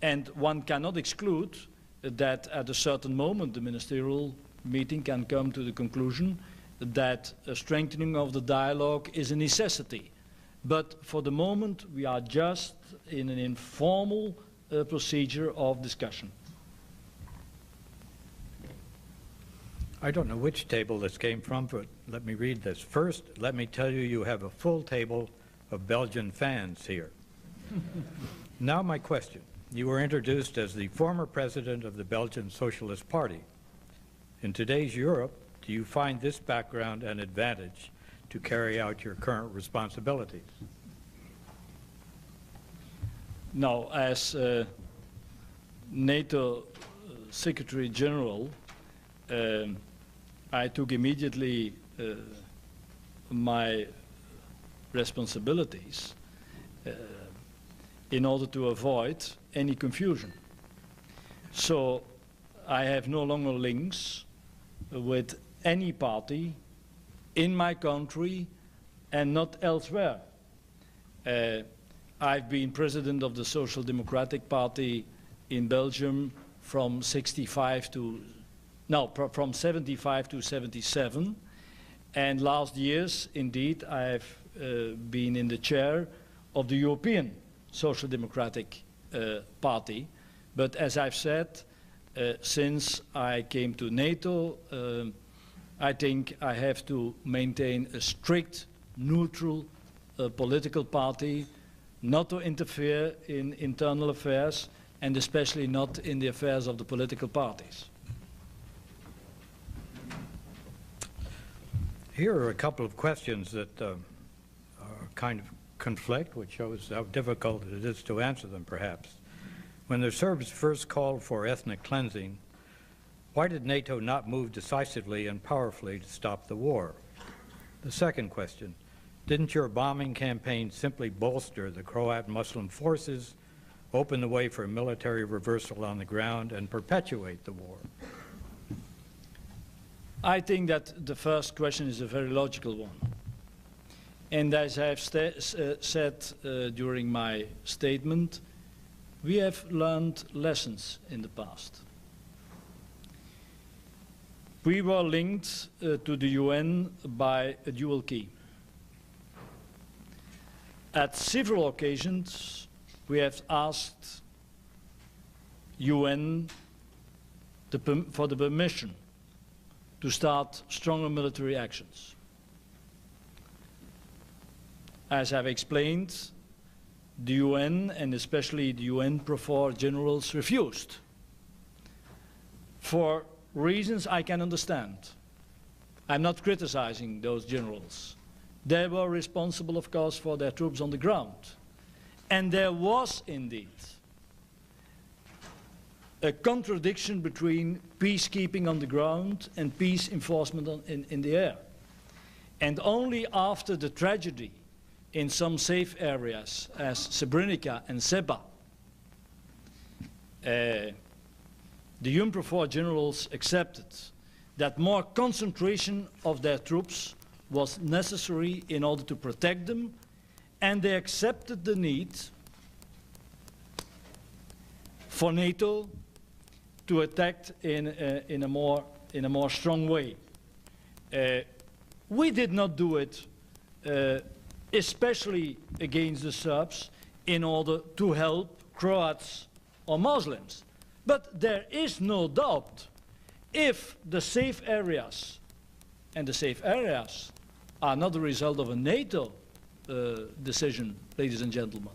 and one cannot exclude that at a certain moment the ministerial meeting can come to the conclusion that a strengthening of the dialogue is a necessity. But for the moment we are just in an informal procedure of discussion. I don't know which table this came from, but let me read this. First, let me tell you, you have a full table of Belgian fans here. Now my question. You were introduced as the former president of the Belgian Socialist Party. In today's Europe, do you find this background an advantage to carry out your current responsibilities? Now, as NATO Secretary General, I took immediately my responsibilities in order to avoid any confusion. So I have no longer links with any party in my country and not elsewhere. I've been president of the Social Democratic Party in Belgium from 75 to, no, from 75 to 77. And last years, indeed, I've been in the chair of the European Social Democratic Party. But as I've said, since I came to NATO, I think I have to maintain a strict, neutral political party, not to interfere in internal affairs, and especially not in the affairs of the political parties. Here are a couple of questions that are kind of conflict, which shows how difficult it is to answer them, perhaps. When the Serbs first called for ethnic cleansing, why did NATO not move decisively and powerfully to stop the war? The second question, didn't your bombing campaign simply bolster the Croat Muslim forces, open the way for military reversal on the ground, and perpetuate the war? I think that the first question is a very logical one. And as I have said during my statement, we have learned lessons in the past. We were linked to the UN by a dual key. At several occasions, we have asked UN for the permission to start stronger military actions. As I've explained, the UN, and especially the UN Pro generals, refused for reasons I can understand. I'm not criticizing those generals. They were responsible, of course, for their troops on the ground. And there was indeed a contradiction between peacekeeping on the ground and peace enforcement in the air. And only after the tragedy in some safe areas as Srebrenica and Seba, the UNPROFOR generals accepted that more concentration of their troops was necessary in order to protect them, and they accepted the need for NATO to attack in a more strong way. We did not do it especially against the Serbs in order to help Croats or Muslims. But there is no doubt, if the safe areas, and the safe areas are not the result of a NATO decision, ladies and gentlemen,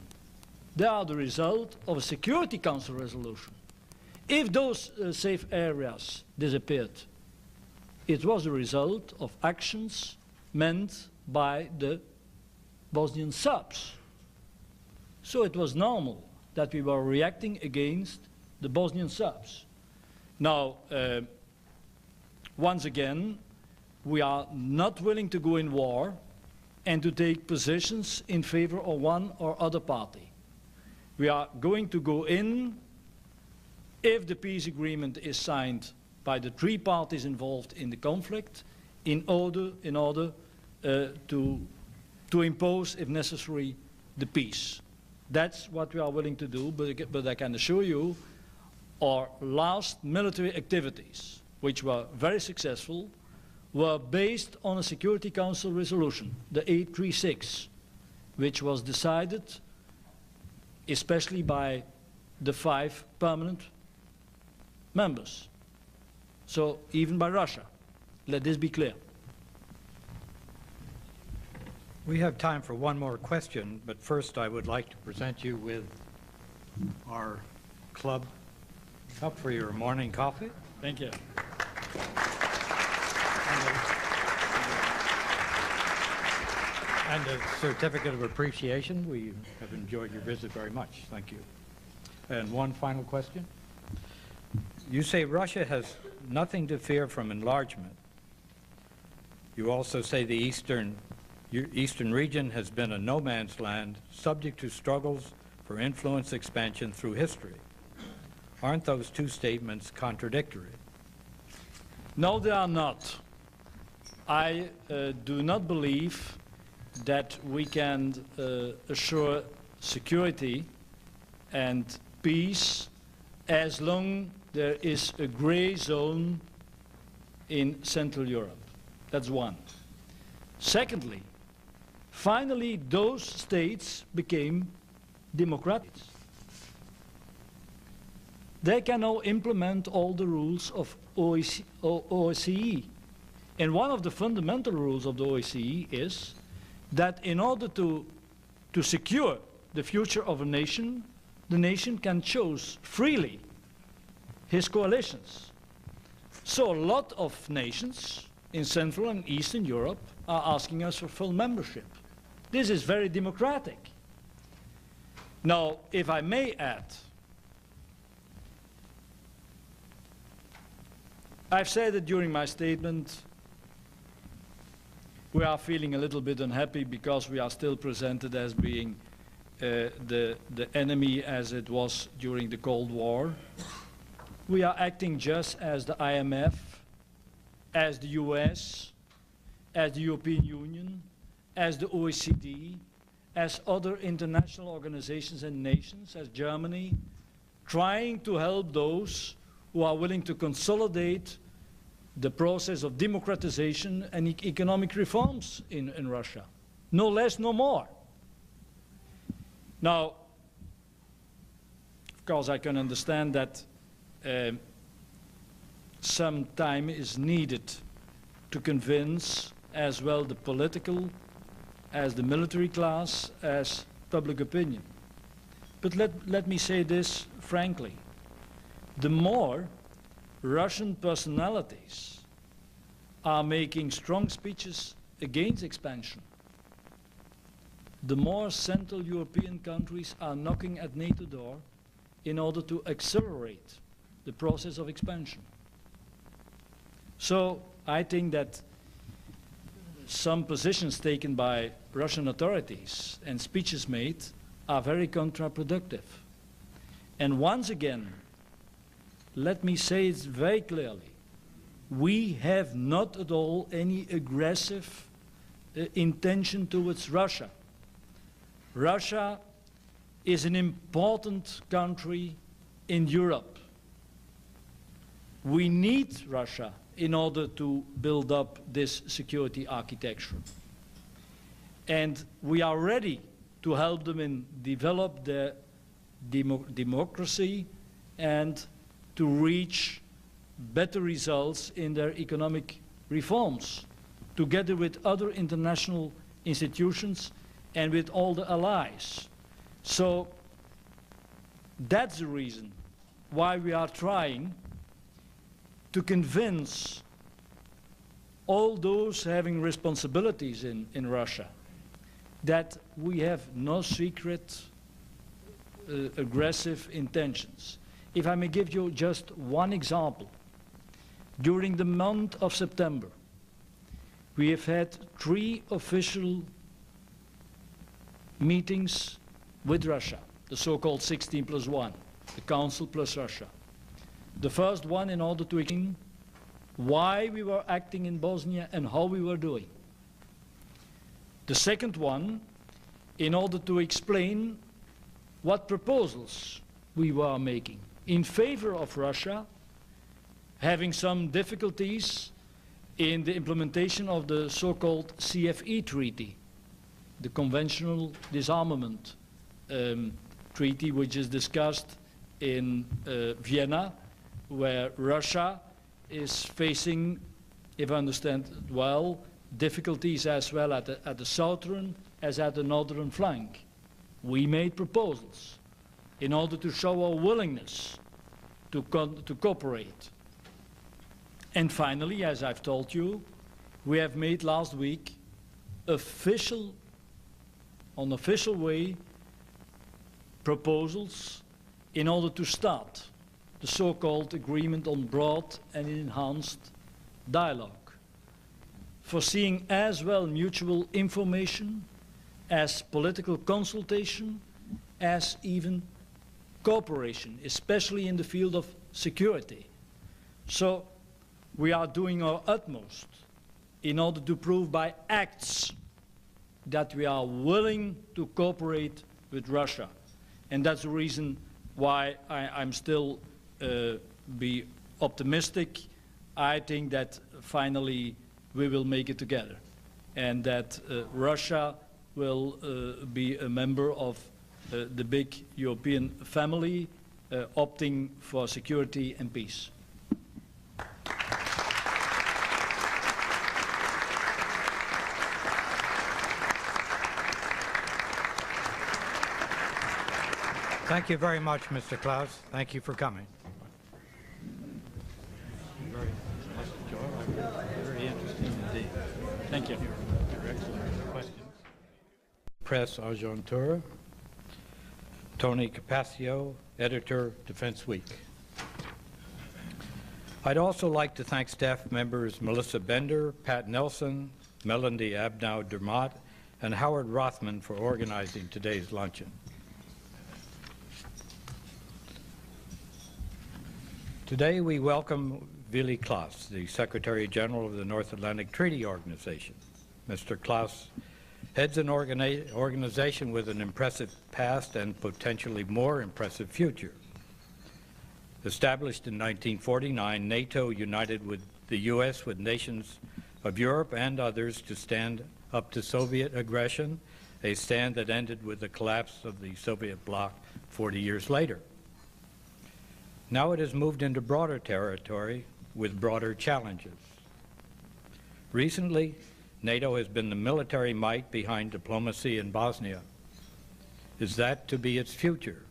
they are the result of a Security Council resolution. If those safe areas disappeared, it was the result of actions meant by the Bosnian Serbs. So it was normal that we were reacting against the Bosnian Serbs. Now, once again, we are not willing to go in war and to take positions in favor of one or other party. We are going to go in if the peace agreement is signed by the three parties involved in the conflict in order to impose, if necessary, the peace. That's what we are willing to do, but I can assure you our last military activities, which were very successful, were based on a Security Council resolution, the 836, which was decided especially by the 5 permanent members, so even by Russia. Let this be clear. We have time for one more question, but first I would like to present you with our club cup for your morning coffee. Thank you. And a certificate of appreciation. We have enjoyed your visit very much. Thank you. And one final question. You say Russia has nothing to fear from enlargement. You also say the eastern region has been a no man's land, subject to struggles for influence expansion through history. Aren't those two statements contradictory? No, they are not. I do not believe that we can assure security and peace as long there is a gray zone in Central Europe. That's one. Secondly, finally those states became democratic. They can now implement all the rules of OSCE. And one of the fundamental rules of the OSCE is that in order to secure the future of a nation, the nation can choose freely his coalitions. So a lot of nations in Central and Eastern Europe are asking us for full membership. This is very democratic. Now, if I may add, I've said it during my statement, we are feeling a little bit unhappy because we are still presented as being the enemy as it was during the Cold War. We are acting just as the IMF, as the US, as the European Union, as the OECD, as other international organizations and nations, as Germany, trying to help those who are willing to consolidate the process of democratization and economic reforms in Russia. No less, no more. Now, of course, I can understand that some time is needed to convince as well the political as the military class as public opinion. But let me say this frankly. The more Russian personalities are making strong speeches against expansion, the more Central European countries are knocking at NATO door in order to accelerate the process of expansion. So I think that some positions taken by Russian authorities and speeches made are very counterproductive. And once again, let me say it very clearly, we have not at all any aggressive intention towards Russia. Russia is an important country in Europe. We need Russia in order to build up this security architecture. And we are ready to help them in develop their democracy and to reach better results in their economic reforms, together with other international institutions and with all the allies. So that's the reason why we are trying to convince all those having responsibilities in Russia that we have no secret aggressive intentions. If I may give you just one example, during the month of September, we have had 3 official meetings with Russia, the so-called 16+1, the Council plus Russia. The first one in order to explain why we were acting in Bosnia and how we were doing. The second one in order to explain what proposals we were making in favor of Russia having some difficulties in the implementation of the so-called CFE treaty, the Conventional Disarmament Treaty, which is discussed in Vienna, where Russia is facing if I understand it well, difficulties as well at the southern as at the northern flank. We made proposals in order to show our willingness to cooperate. And finally, as I've told you, we have made last week official way proposals in order to start the so-called agreement on broad and enhanced dialogue, foreseeing as well mutual information as political consultation, as even cooperation, especially in the field of security. So we are doing our utmost in order to prove by acts that we are willing to cooperate with Russia. And that's the reason why I'm still be optimistic. I think that finally we will make it together, and that Russia will be a member of the big European family, opting for security and peace. Thank you very much, Mr. Claes. Thank you for coming. Very interesting indeed. Thank you. Your excellent questions. Press Argentura, Tony Capaccio, editor, Defense Week. I'd also like to thank staff members Melissa Bender, Pat Nelson, Melanie Abnow-Dermott, and Howard Rothman for organizing today's luncheon. Today we welcome Willy Claes, the Secretary General of the North Atlantic Treaty Organization. Mr. Claes heads an organization with an impressive past and potentially more impressive future. Established in 1949, NATO united with the U.S. with nations of Europe and others to stand up to Soviet aggression, a stand that ended with the collapse of the Soviet bloc 40 years later. Now it has moved into broader territory with broader challenges. Recently, NATO has been the military might behind diplomacy in Bosnia. Is that to be its future?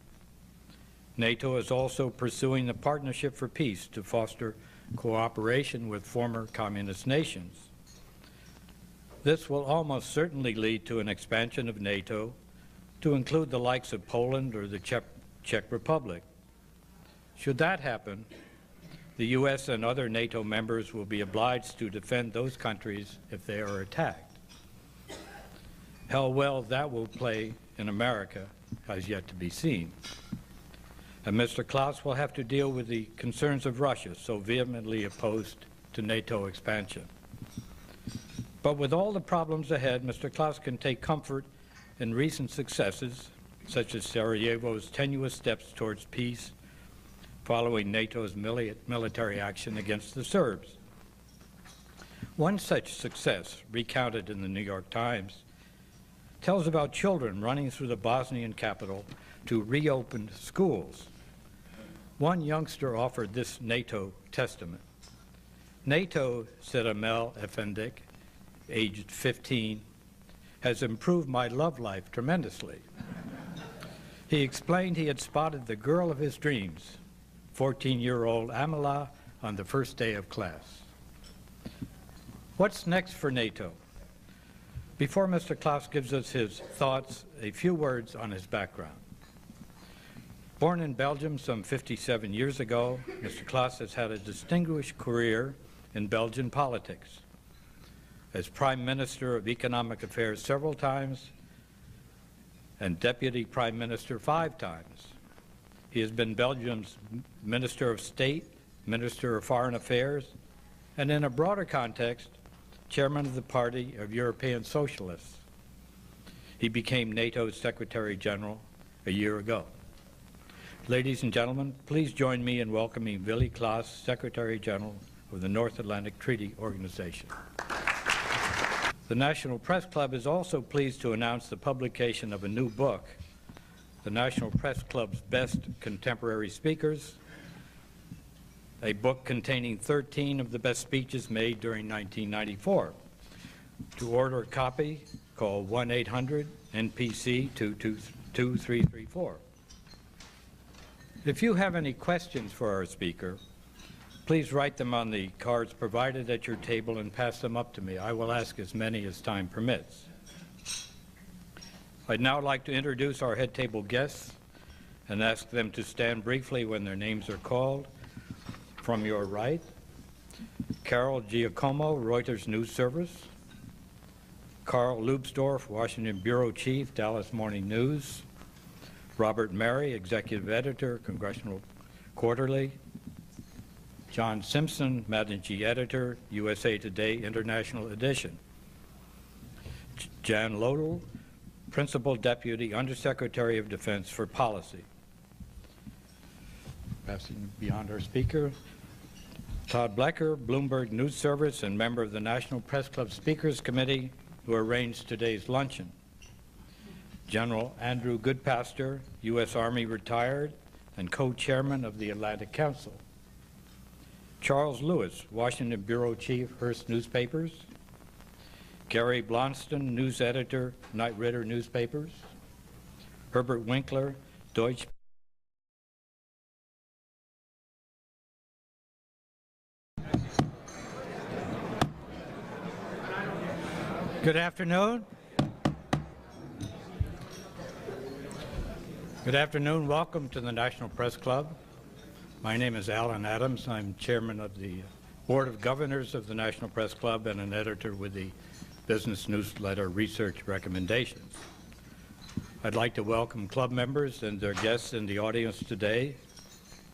NATO is also pursuing the Partnership for Peace to foster cooperation with former communist nations. This will almost certainly lead to an expansion of NATO to include the likes of Poland or the Czech Republic. Should that happen, the U.S. and other NATO members will be obliged to defend those countries if they are attacked. How well that will play in America has yet to be seen. And Mr. Claes will have to deal with the concerns of Russia, so vehemently opposed to NATO expansion. But with all the problems ahead, Mr. Claes can take comfort in recent successes, such as Sarajevo's tenuous steps towards peace, following NATO's military action against the Serbs. One such success, recounted in the New York Times, tells about children running through the Bosnian capital to reopen schools. One youngster offered this NATO testament. NATO, said Amel Efendik, aged 15, has improved my love life tremendously. He explained he had spotted the girl of his dreams, 14-year-old Amela, on the first day of class. What's next for NATO? Before Mr. Claes gives us his thoughts, a few words on his background. Born in Belgium some 57 years ago, Mr. Claes has had a distinguished career in Belgian politics. As Prime Minister of Economic Affairs several times and Deputy Prime Minister 5 times. He has been Belgium's Minister of State, Minister of Foreign Affairs, and in a broader context, Chairman of the Party of European Socialists. He became NATO's Secretary General a year ago. Ladies and gentlemen, please join me in welcoming Willy Claes, Secretary General of the North Atlantic Treaty Organization. The National Press Club is also pleased to announce the publication of a new book, the National Press Club's Best Contemporary Speakers, a book containing 13 of the best speeches made during 1994. To order a copy, call 1-800-NPC 22334. If you have any questions for our speaker, please write them on the cards provided at your table and pass them up to me. I will ask as many as time permits. I'd now like to introduce our head table guests and ask them to stand briefly when their names are called. From your right, Carol Giacomo, Reuters News Service. Carl Lubsdorff, Washington Bureau Chief, Dallas Morning News. Robert Mary, Executive Editor, Congressional Quarterly. John Simpson, Managing Editor, USA Today International Edition. Jan Lodel, Principal Deputy Undersecretary of Defense for Policy. Passing beyond our speaker, Todd Blecker, Bloomberg News Service and member of the National Press Club Speakers Committee, who arranged today's luncheon. General Andrew Goodpaster, U.S. Army retired and co-chairman of the Atlantic Council. Charles Lewis, Washington Bureau Chief, Hearst Newspapers. Gary Blonston, News Editor, Knight Ridder Newspapers. Herbert Winkler, Deutsche. Good afternoon. Good afternoon. Welcome to the National Press Club. My name is Alan Adams. I'm chairman of the Board of Governors of the National Press Club and an editor with the business newsletter Research Recommendations. I'd like to welcome club members and their guests in the audience today,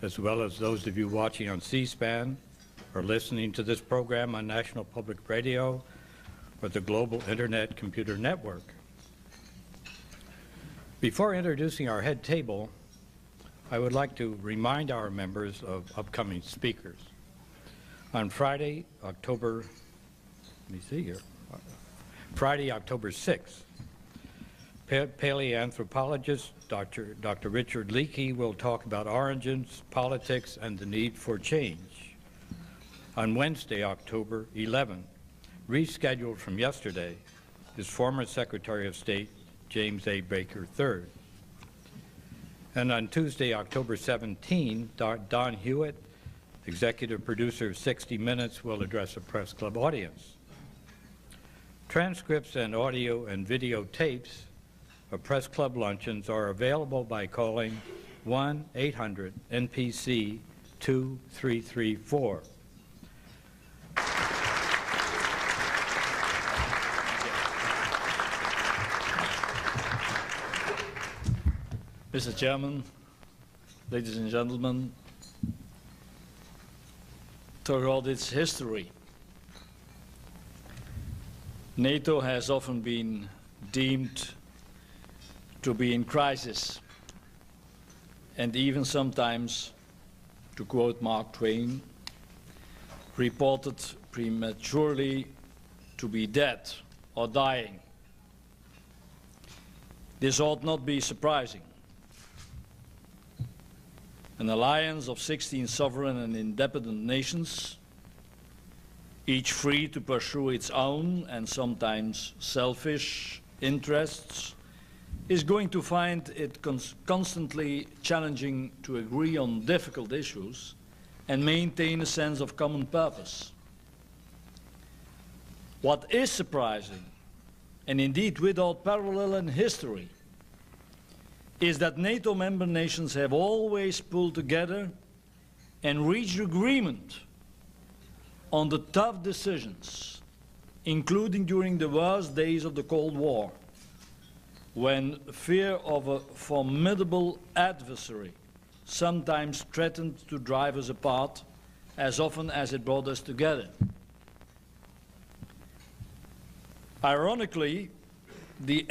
as well as those of you watching on C-SPAN or listening to this program on National Public Radio or the Global Internet Computer Network. Before introducing our head table, I would like to remind our members of upcoming speakers. On Friday, October 6th, paleoanthropologist Dr. Richard Leakey will talk about origins, politics, and the need for change. On Wednesday, October 11th, rescheduled from yesterday, is former Secretary of State James A. Baker III. And on Tuesday, October 17, Don Hewitt, executive producer of 60 Minutes, will address a press club audience. Transcripts and audio and video tapes of press club luncheons are available by calling 1-800-NPC 2334. Mr. Chairman, ladies and gentlemen, throughout its history, NATO has often been deemed to be in crisis, and even sometimes, to quote Mark Twain, reported prematurely to be dead or dying. This ought not be surprising. An alliance of 16 sovereign and independent nations, each free to pursue its own and sometimes selfish interests, is going to find it constantly challenging to agree on difficult issues and maintain a sense of common purpose. What is surprising, and indeed without parallel in history, is that NATO member nations have always pulled together and reached agreement on the tough decisions, including during the worst days of the Cold War, when fear of a formidable adversary sometimes threatened to drive us apart as often as it brought us together. Ironically, the